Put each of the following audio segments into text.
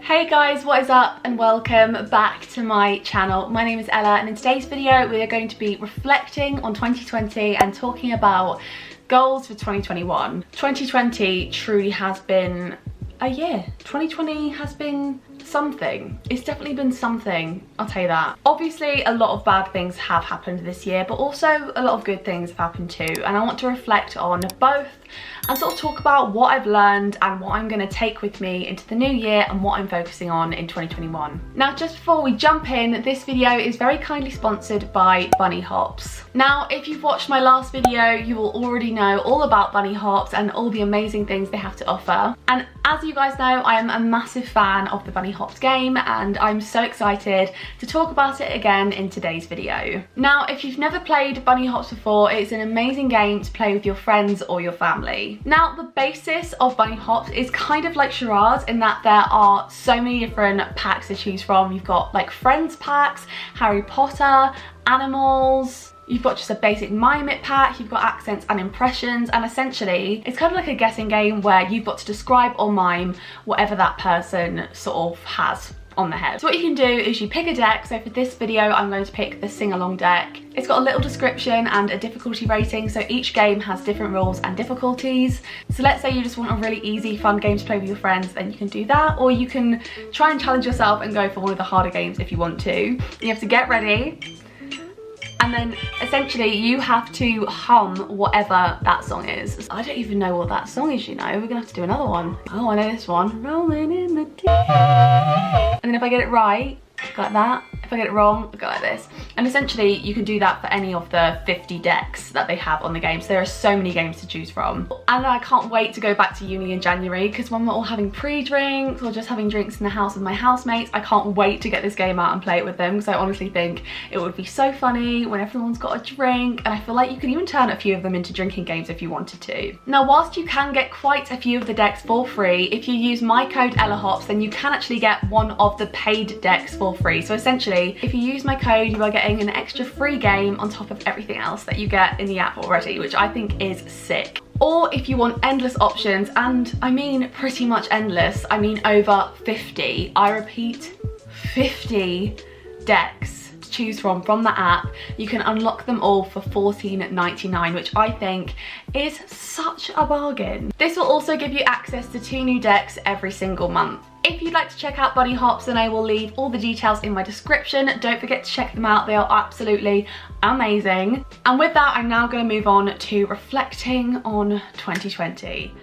Hey guys, what is up and welcome back to my channel. My name is Ella and in today's video we are going to be reflecting on 2020 and talking about goals for 2021. 2020 truly has been a year. 2020 has been something. It's definitely been something, I'll tell you that. Obviously a lot of bad things have happened this year, but also a lot of good things have happened too, and I want to reflect on both and sort of talk about what I've learned and what I'm going to take with me into the new year and what I'm focusing on in 2021. Now, just before we jump in, this video is very kindly sponsored by Bunny Hops. Now, if you've watched my last video, you will already know all about Bunny Hops and all the amazing things they have to offer. And as you guys know, I am a massive fan of the Bunny Hops game and I'm so excited to talk about it again in today's video. Now, if you've never played Bunny Hops before, it's an amazing game to play with your friends or your family. Now, the basis of Bunny Hops is kind of like charades in that there are so many different packs to choose from. You've got like Friends packs, Harry Potter, animals, you've got just a basic Mime It pack, you've got accents and impressions, and essentially it's kind of like a guessing game where you've got to describe or mime whatever that person sort of has on the head. So what you can do is you pick a deck. So for this video I'm going to pick the sing-along deck. It's got a little description and a difficulty rating, so each game has different rules and difficulties. So let's say you just want a really easy fun game to play with your friends, then you can do that, or you can try and challenge yourself and go for one of the harder games if you want to. You have to get ready, and then essentially you have to hum whatever that song is. I don't even know what that song is, you know. We're gonna have to do another one. Oh, I know this one. Rolling in the deep. And then if I get it right, like that. If I get it wrong, I go like this. And essentially you can do that for any of the 50 decks that they have on the game. So there are so many games to choose from. And I can't wait to go back to uni in January, because when we're all having pre-drinks or just having drinks in the house with my housemates, I can't wait to get this game out and play it with them, because I honestly think it would be so funny when everyone's got a drink, and I feel like you can even turn a few of them into drinking games if you wanted to. Now, whilst you can get quite a few of the decks for free, if you use my code ellahops, then you can actually get one of the paid decks for free. So essentially, if you use my code, you are getting an extra free game on top of everything else that you get in the app already, which I think is sick. Or if you want endless options, and I mean pretty much endless, I mean over 50, I repeat, 50 decks to choose from the app. You can unlock them all for $14.99, which I think is such a bargain. This will also give you access to 2 new decks every single month. If you'd like to check out Bunny Hops, then I will leave all the details in my description. Don't forget to check them out, they are absolutely amazing. And with that, I'm now going to move on to reflecting on 2020.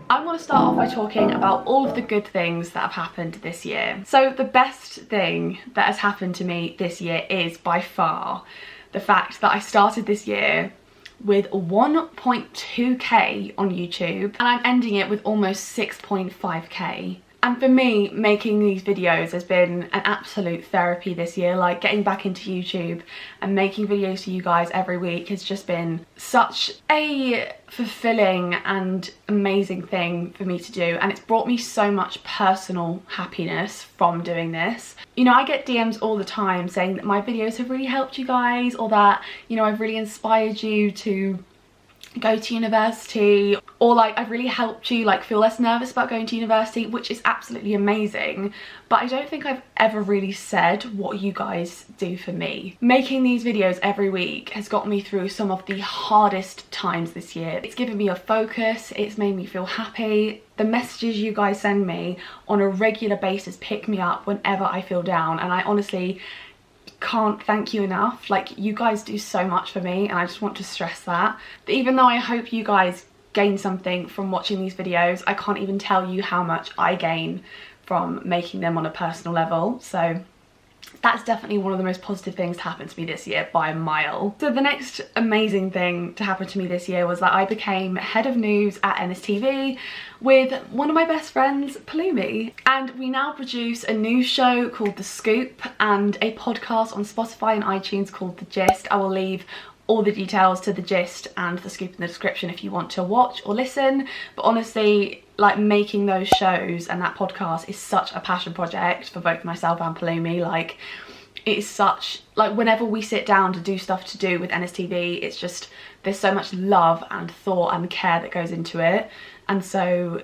I want to start off by talking about all of the good things that have happened this year. So the best thing that has happened to me this year is by far the fact that I started this year with 1.2k on YouTube and I'm ending it with almost 6.5k. And for me, making these videos has been an absolute therapy this year. Like, getting back into YouTube and making videos for you guys every week has just been such a fulfilling and amazing thing for me to do, and it's brought me so much personal happiness from doing this. You know, I get DMs all the time saying that my videos have really helped you guys, or that, you know, I've really inspired you to go to university, or like I've really helped you like feel less nervous about going to university, which is absolutely amazing. But I don't think I've ever really said what you guys do for me. Making these videos every week has got me through some of the hardest times this year. It's given me a focus, it's made me feel happy. The messages you guys send me on a regular basis pick me up whenever I feel down, and I honestly can't thank you enough. Like, you guys do so much for me, and I just want to stress that. But even though I hope you guys gain something from watching these videos, I can't even tell you how much I gain from making them on a personal level. So that's definitely one of the most positive things to happen to me this year by a mile. So the next amazing thing to happen to me this year was that I became head of news at NSTV with one of my best friends, Palumi. And we now produce a news show called The Scoop and a podcast on Spotify and iTunes called The Gist. I will leave all the details to The Gist and The Scoop in the description if you want to watch or listen. But honestly, like, making those shows and that podcast is such a passion project for both myself and Palumi. Like, it's such, like, whenever we sit down to do stuff to do with NSTV, it's just, there's so much love and thought and care that goes into it. And so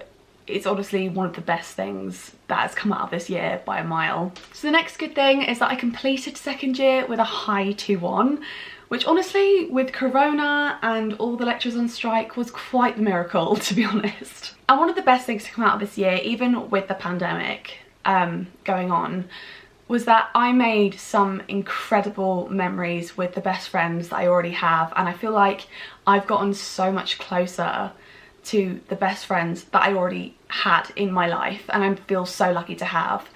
it's honestly one of the best things that has come out of this year by a mile. So the next good thing is that I completed second year with a high 2-1, which honestly, with Corona and all the lecturers on strike, was quite the miracle, to be honest. And one of the best things to come out of this year, even with the pandemic going on, was that I made some incredible memories with the best friends that I already have, and I feel like I've gotten so much closer to the best friends that I already had in my life, and I feel so lucky to have.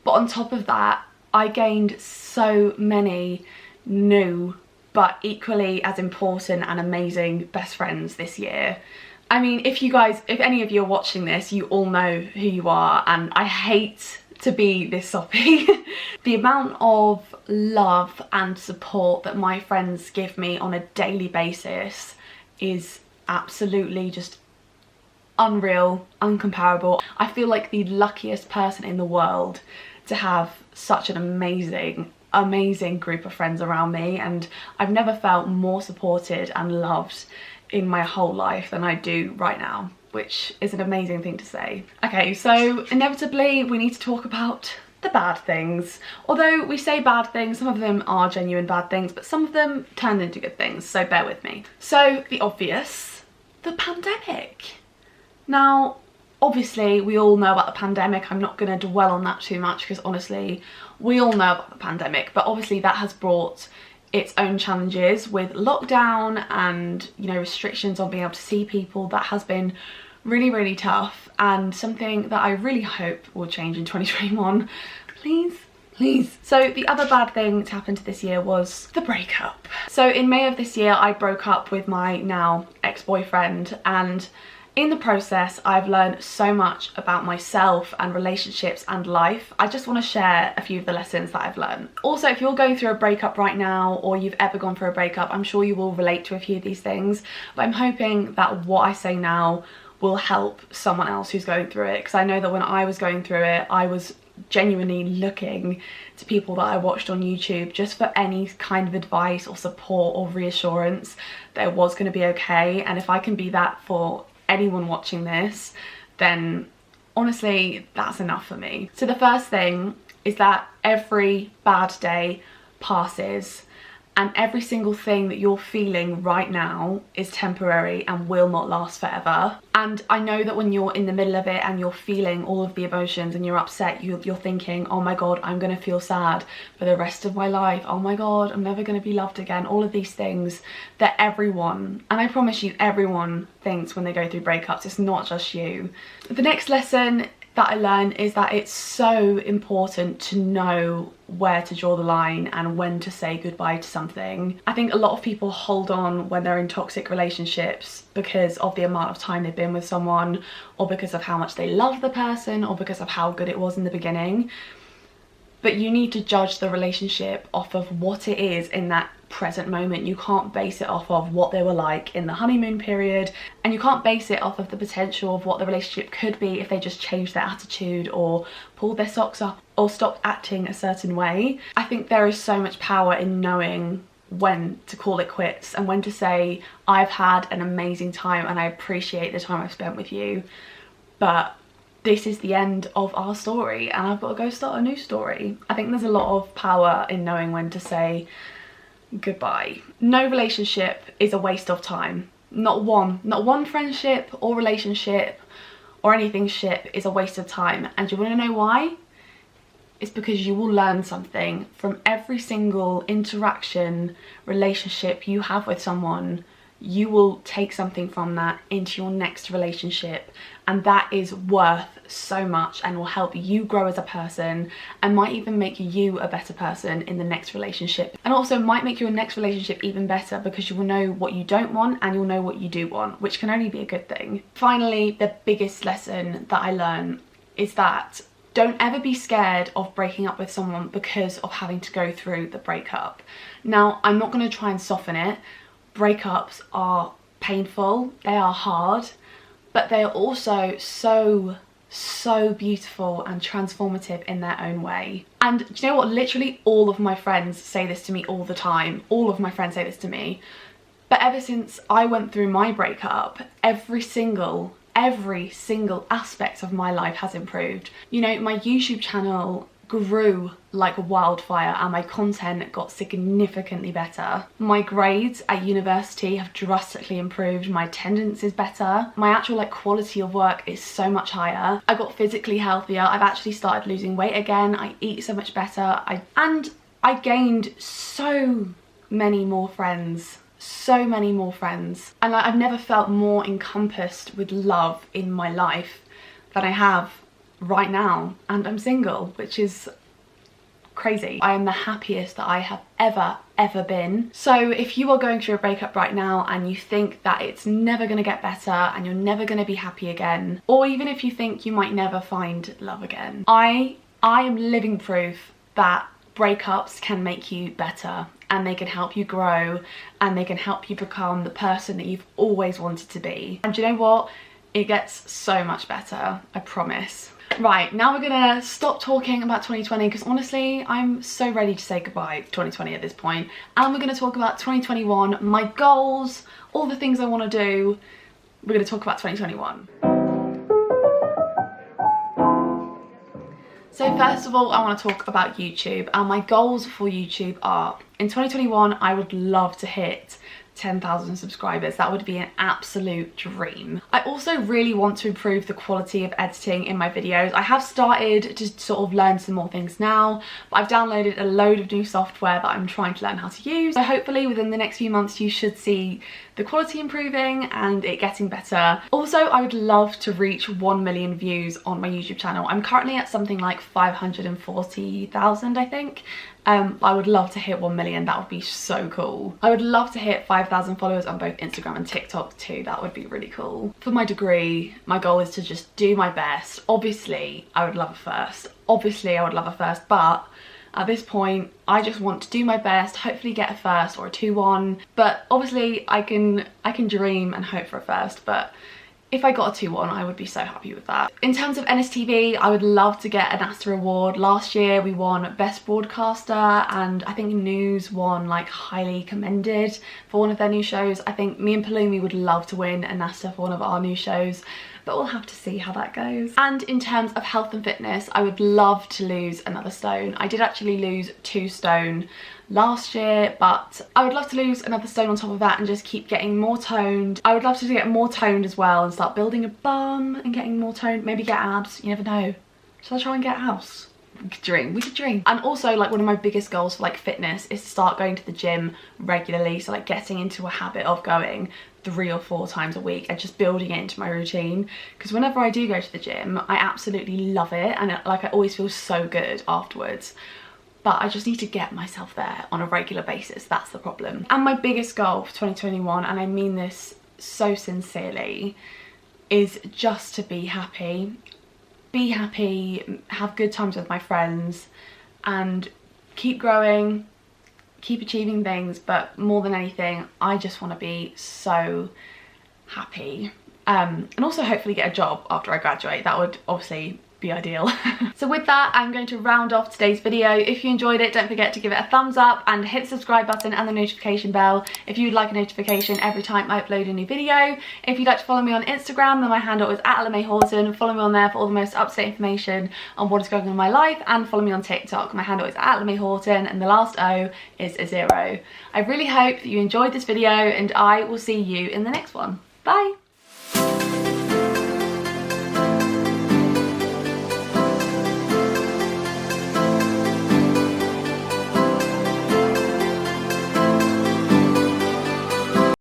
But on top of that, I gained so many new but equally as important and amazing best friends this year. I mean, if any of you are watching this, you all know who you are, and I hate to be this soppy. The amount of love and support that my friends give me on a daily basis is absolutely just unreal, uncomparable. I feel like the luckiest person in the world to have such an amazing group of friends around me, and I've never felt more supported and loved in my whole life than I do right now, which is an amazing thing to say. Okay, so inevitably we need to talk about the bad things. Although we say bad things, some of them are genuine bad things, but some of them turned into good things, so bear with me. So the obvious, the pandemic. Now, obviously we all know about the pandemic. I'm not going to dwell on that too much because honestly we all know about the pandemic, but obviously that has brought its own challenges with lockdown and, you know, restrictions on being able to see people. That has been really tough, and something that I really hope will change in 2021. Please. So the other bad thing to happen to this year was the breakup. So in May of this year I broke up with my now ex-boyfriend, and in the process I've learned so much about myself and relationships and life. I just want to share a few of the lessons that I've learned. Also, if you're going through a breakup right now, or you've ever gone through a breakup, I'm sure you will relate to a few of these things, but I'm hoping that what I say now will help someone else who's going through it, because I know that when I was going through it, I was genuinely looking to people that I watched on YouTube just for any kind of advice or support or reassurance that it was going to be okay. And if I can be that for anyone watching this, then honestly that's enough for me. So the first thing is that every bad day passes, and every single thing that you're feeling right now is temporary and will not last forever. And I know that when you're in the middle of it and you're feeling all of the emotions and you're upset, you're thinking, oh my god, I'm gonna feel sad for the rest of my life, oh my god, I'm never gonna be loved again, all of these things that everyone, and I promise you everyone, thinks when they go through breakups. It's not just you. The next lesson that I learned is that it's so important to know where to draw the line and when to say goodbye to something. I think a lot of people hold on when they're in toxic relationships because of the amount of time they've been with someone, or because of how much they love the person, or because of how good it was in the beginning. But you need to judge the relationship off of what it is in that present moment. You can't base it off of what they were like in the honeymoon period, and you can't base it off of the potential of what the relationship could be if they just changed their attitude or pulled their socks up or stopped acting a certain way. I think there is so much power in knowing when to call it quits and when to say, I've had an amazing time and I appreciate the time I've spent with you, but this is the end of our story and I've got to go start a new story. I think there's a lot of power in knowing when to say goodbye. No relationship is a waste of time. Not one friendship or relationship or anything ship is a waste of time. And you want to know why? It's because you will learn something from every single interaction, relationship you have with someone. You will take something from that into your next relationship, and that is worth so much and will help you grow as a person and might even make you a better person in the next relationship, and also might make your next relationship even better because you will know what you don't want and you'll know what you do want, which can only be a good thing. Finally, the biggest lesson that I learned is that don't ever be scared of breaking up with someone because of having to go through the breakup. Now, I'm not going to try and soften it. Breakups are painful, they are hard, but they are also so beautiful and transformative in their own way. And do you know what? Literally all of my friends say this to me all the time. All of my friends say this to me. But ever since I went through my breakup, every single every single aspect of my life has improved. You know, my YouTube channel grew like wildfire and my content got significantly better. My grades at university have drastically improved. My attendance is better. My actual like quality of work is so much higher. I got physically healthier. I've actually started losing weight again. I eat so much better. And I gained so many more friends. So many more friends. And like, I've never felt more encompassed with love in my life than I have right now. And I'm single, which is crazy. I am the happiest that I have ever been. So if you are going through a breakup right now and you think that it's never going to get better and you're never going to be happy again, or even if you think you might never find love again, I am living proof that breakups can make you better, and they can help you grow, and they can help you become the person that you've always wanted to be. And you know what? It gets so much better, I promise. Right, now we're gonna stop talking about 2020 because honestly, I'm so ready to say goodbye to 2020 at this point. And we're gonna talk about 2021, my goals, all the things I wanna do. We're gonna talk about 2021. So first of all, I want to talk about YouTube, and my goals for YouTube are, in 2021, I would love to hit 10,000 subscribers. That would be an absolute dream. I also really want to improve the quality of editing in my videos. I have started to sort of learn some more things now, but I've downloaded a load of new software that I'm trying to learn how to use. So hopefully within the next few months you should see the quality improving and it getting better. Also, I would love to reach 1 million views on my YouTube channel. I'm currently at something like 540,000, I think. I would love to hit 1 million. That would be so cool. I would love to hit 5,000 followers on both Instagram and TikTok too. That would be really cool. For my degree, my goal is to just do my best. Obviously, I would love a first. But at this point, I just want to do my best, hopefully get a first or a 2-1. But obviously, I can dream and hope for a first, but if I got a 2-1, I would be so happy with that. In terms of NSTV, I would love to get an ASTA award. Last year we won Best Broadcaster, and I think News won like Highly Commended for one of their new shows. I think me and Palumi would love to win an ASTA for one of our new shows, but we'll have to see how that goes. And in terms of health and fitness, I would love to lose another stone. I did actually lose 2 stone last year, but I would love to lose another stone on top of that and just keep getting more toned. I would love to get more toned as well and start building a bum and getting more toned, maybe get abs, you never know. Should I try and get abs? We could dream. And also, like, one of my biggest goals for like fitness is to start going to the gym regularly, so like getting into a habit of going 3 or 4 times a week and just building it into my routine, because whenever I do go to the gym, I absolutely love it, and like I always feel so good afterwards. But I just need to get myself there on a regular basis. That's the problem. And my biggest goal for 2021, and I mean this so sincerely, is just to be happy. Be happy, have good times with my friends, and keep growing, keep achieving things. But more than anything, I just want to be so happy. And also hopefully get a job after I graduate. That would obviously be ideal. So with that, I'm going to round off today's video. If you enjoyed it, don't forget to give it a thumbs up and hit the subscribe button and the notification bell if you'd like a notification every time I upload a new video. If you'd like to follow me on Instagram, then my handle is @ella.houghton. Follow me on there for all the most up-to-date information on what is going on in my life, and follow me on TikTok. My handle is @ella.houghton and the last O is a 0. I really hope that you enjoyed this video, and I will see you in the next one. Bye!